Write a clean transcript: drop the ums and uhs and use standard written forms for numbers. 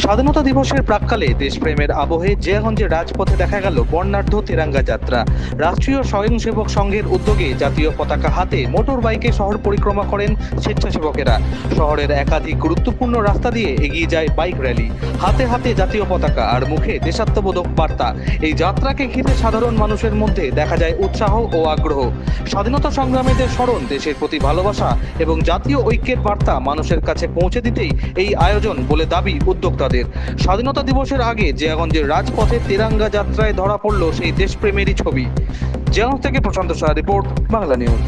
স্বাধীনতা দিবসের প্রাক্কালে দেশপ্রেমের আবহে জিয়াগঞ্জের রাজপথে দেখা গেল বর্ণাঢ্য তেরাঙ্গা যাত্রা। রাষ্ট্রীয় স্বয়ংসেবক সংঘের উদ্যোগে জাতীয় পতাকা হাতে মোটর বাইকে শহর পরিক্রমা করেন স্বেচ্ছাসেবকেরা। শহরের একাধিক গুরুত্বপূর্ণ রাস্তা দিয়ে এগিয়ে যায় বাইক র্যালি, হাতে হাতে জাতীয় পতাকা আর মুখে দেশাত্মবোধক বার্তা। এই যাত্রাকে ঘিরে সাধারণ মানুষের মধ্যে দেখা যায় উৎসাহ ও আগ্রহ। স্বাধীনতা সংগ্রামীদের স্মরণ, দেশের প্রতি ভালোবাসা এবং জাতীয় ঐক্যের বার্তা মানুষের কাছে পৌঁছে দিতেই এই আয়োজন বলে দাবি উদ্যোক্তাদের। স্বাধীনতা দিবসের আগে জিয়াগঞ্জের রাজপথে তেরাঙ্গা যাত্রায় ধরা পড়ল সেই দেশপ্রেমেরই ছবি। জিয়াগঞ্জ থেকে প্রশান্ত শাহ রিপোর্ট, বাংলা নিউজ।